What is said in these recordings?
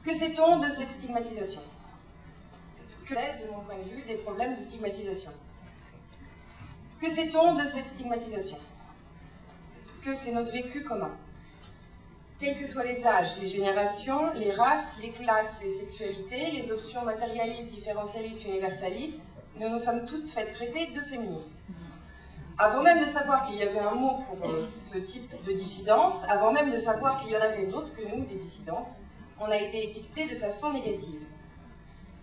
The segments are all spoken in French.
Que sait-on de cette stigmatisation? Que est, de mon point de vue, des problèmes de stigmatisation? Que sait-on de cette stigmatisation? Que c'est notre vécu commun. Quels que soient les âges, les générations, les races, les classes, les sexualités, les options matérialistes, différentialistes, universalistes, nous nous sommes toutes faites traiter de féministes. Avant même de savoir qu'il y avait un mot pour ce type de dissidence, avant même de savoir qu'il y en avait d'autres que nous, des dissidentes, on a été étiquetés de façon négative.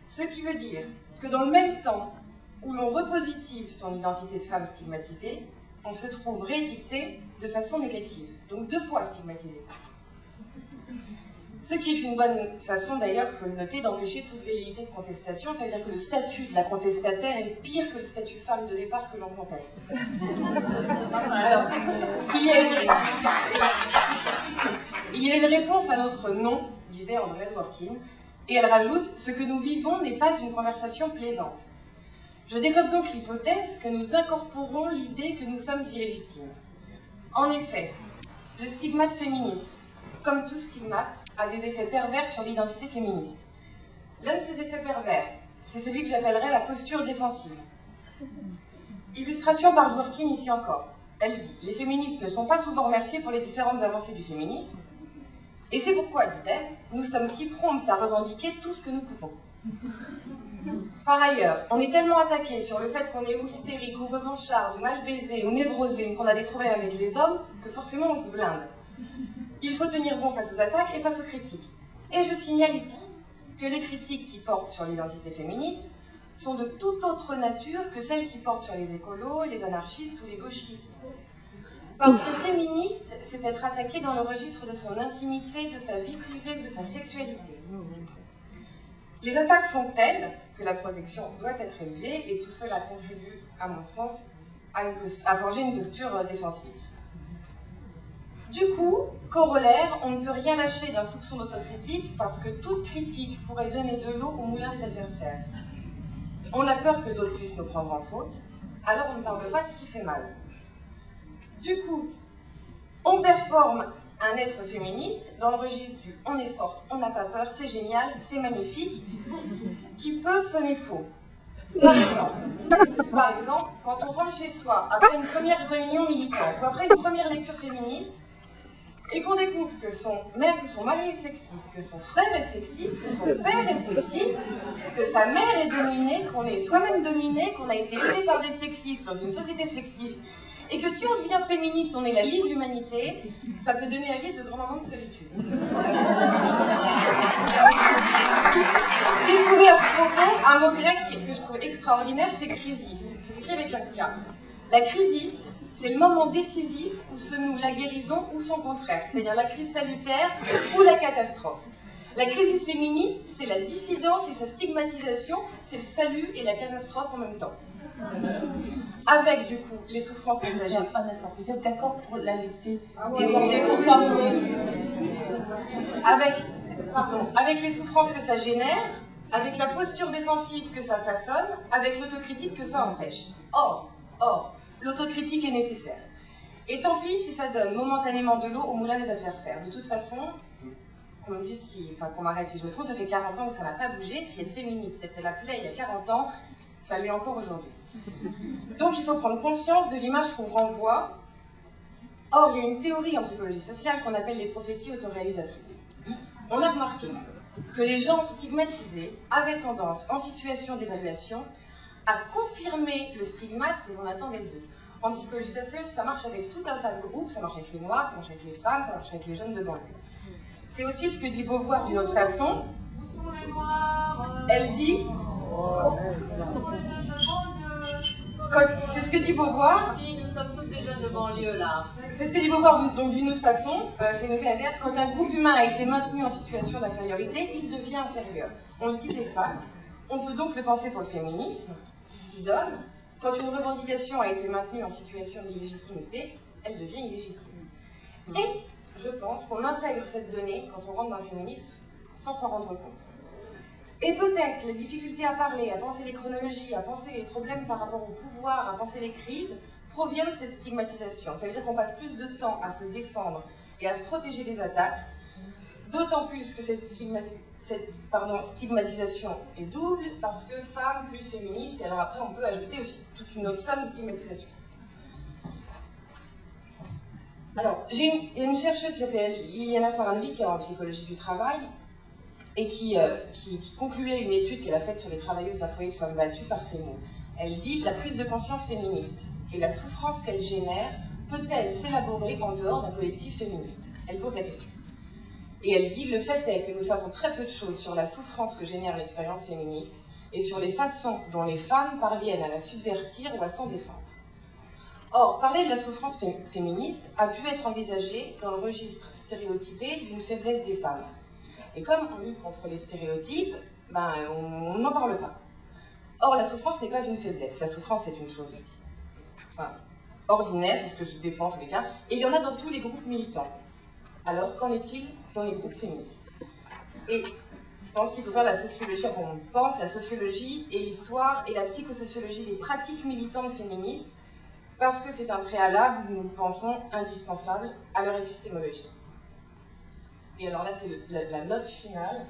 Ce qui veut dire que dans le même temps où l'on repositive son identité de femme stigmatisée, on se trouve réétiqueté de façon négative, donc 2 fois stigmatisé. Ce qui est une bonne façon, d'ailleurs, il faut le noter, d'empêcher toute velléité de contestation. Ça veut dire que le statut de la contestataire est pire que le statut femme de départ que l'on conteste. Alors, il y a une réponse à notre non, disait André Dworkin, et elle rajoute « Ce que nous vivons n'est pas une conversation plaisante ». Je développe donc l'hypothèse que nous incorporons l'idée que nous sommes illégitimes. En effet, le stigmate féministe, comme tout stigmate, a des effets pervers sur l'identité féministe. L'un de ces effets pervers, c'est celui que j'appellerais la posture défensive. Illustration par Dworkin ici encore. Elle dit « Les féministes ne sont pas souvent remerciées pour les différentes avancées du féminisme, et c'est pourquoi, dit-elle, nous sommes si promptes à revendiquer tout ce que nous pouvons. » Par ailleurs, on est tellement attaqué sur le fait qu'on est ou hystérique, ou revanchard, ou mal baisé, ou névrosé, ou qu'on a des problèmes avec les hommes, que forcément on se blinde. Il faut tenir bon face aux attaques et face aux critiques. Et je signale ici que les critiques qui portent sur l'identité féministe sont de toute autre nature que celles qui portent sur les écolos, les anarchistes ou les gauchistes. Parce que féministe, c'est être attaqué dans le registre de son intimité, de sa vie privée, de sa sexualité. Les attaques sont telles que la protection doit être élevée et tout cela contribue, à mon sens, à forger une posture défensive. Du coup, corollaire, on ne peut rien lâcher d'un soupçon d'autocritique parce que toute critique pourrait donner de l'eau au moulin des adversaires. On a peur que d'autres puissent nous prendre en faute, alors on ne parle pas de ce qui fait mal. Du coup, on performe un être féministe dans le registre du « on est forte, on n'a pas peur, c'est génial, c'est magnifique », qui peut sonner faux. Par exemple, quand on rentre chez soi, après une première réunion militante, ou après une première lecture féministe, et qu'on découvre que son mari est sexiste, que son frère est sexiste, que son père est sexiste, que sa mère est dominée, qu'on est soi-même dominé, qu'on a été élevé par des sexistes dans une société sexiste, et que si on devient féministe, on est la libre humanité, ça peut donner à lieu de grands moments de solitude. J'ai trouvé à ce propos un mot grec que je trouve extraordinaire, c'est crisis. C'est écrit avec un K. La crisis, c'est le moment décisif où se noue la guérison ou son contraire, c'est-à-dire la crise salutaire ou la catastrophe. La crise féministe, c'est la dissidence et sa stigmatisation, c'est le salut et la catastrophe en même temps. Avec, du coup, les souffrances que ça génère. Un instant, vous êtes d'accord pour la laisser déborder pour terminer? Avec les souffrances que ça génère, avec la posture défensive que ça façonne, avec l'autocritique que ça empêche. Or, l'autocritique est nécessaire. Et tant pis si ça donne momentanément de l'eau au moulin des adversaires. De toute façon, qu'on me dise qu'on m'arrête si je me trompe, ça fait 40 ans que ça n'a pas bougé. Si être féministe, c'était la plaie il y a 40 ans, ça l'est encore aujourd'hui. Donc il faut prendre conscience de l'image qu'on renvoie. Or, il y a une théorie en psychologie sociale qu'on appelle les prophéties autoréalisatrices. On a remarqué que les gens stigmatisés avaient tendance, en situation d'évaluation, à confirmer le stigmate que l'on attendait d'eux. En psychologie sociale, ça marche avec tout un tas de groupes, ça marche avec les noirs, ça marche avec les femmes, ça marche avec les jeunes de banlieue. C'est aussi ce que dit Beauvoir d'une autre façon. Elle dit... C'est ce que dit Beauvoir. Si, nous sommes toutes les jeunes de banlieue là. C'est ce que dit Beauvoir donc d'une autre façon. Je l'ai noté à dire, quand un groupe humain a été maintenu en situation d'infériorité, il devient inférieur. On le dit des femmes. On peut donc le penser pour le féminisme, ce qui donne, quand une revendication a été maintenue en situation d'illégitimité, elle devient illégitime. Et je pense qu'on intègre cette donnée quand on rentre dans le féminisme sans s'en rendre compte. Et peut-être les difficultés à parler, à penser les chronologies, à penser les problèmes par rapport au pouvoir, à penser les crises, proviennent de cette stigmatisation. Ça veut dire qu'on passe plus de temps à se défendre et à se protéger des attaques D'autant plus que cette stigmatisation est double, parce que femme plus féministe, et alors après on peut ajouter aussi toute une autre somme de stigmatisation. Alors, il y a une chercheuse qui s'appelle Liliana Saranovic, qui est en psychologie du travail, et qui concluait une étude qu'elle a faite sur les travailleuses d'un foyer de femmes battues par ces mots. Elle dit « La prise de conscience féministe et la souffrance qu'elle génère peut-elle s'élaborer en dehors d'un collectif féministe ?» Elle pose la question. Et elle dit « Le fait est que nous savons très peu de choses sur la souffrance que génère l'expérience féministe et sur les façons dont les femmes parviennent à la subvertir ou à s'en défendre. » Or, parler de la souffrance féministe a pu être envisagé dans le registre stéréotypé d'une faiblesse des femmes. Et comme on lutte contre les stéréotypes, on n'en parle pas. Or, la souffrance n'est pas une faiblesse. La souffrance est une chose ordinaire, c'est ce que je défends en tous les cas, et il y en a dans tous les groupes militants. Alors, qu'en est-il dans les groupes féministes? Et je pense qu'il faut faire la sociologie, enfin on pense la sociologie et l'histoire et la psychosociologie des pratiques militantes féministes, parce que c'est un préalable, nous pensons, indispensable à leur épistémologie. Et alors là, c'est la note finale.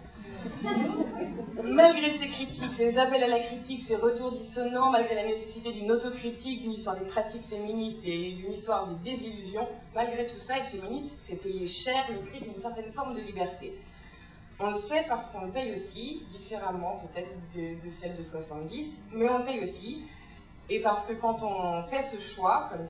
Malgré ces critiques, ces appels à la critique, ces retours dissonants, malgré la nécessité d'une autocritique, d'une histoire des pratiques féministes et d'une histoire des désillusions, malgré tout ça, être féministe, c'est payer cher le prix d'une certaine forme de liberté. On le sait parce qu'on le paye aussi, différemment peut-être de celle de 70, mais on le paye aussi, et parce que quand on fait ce choix, comme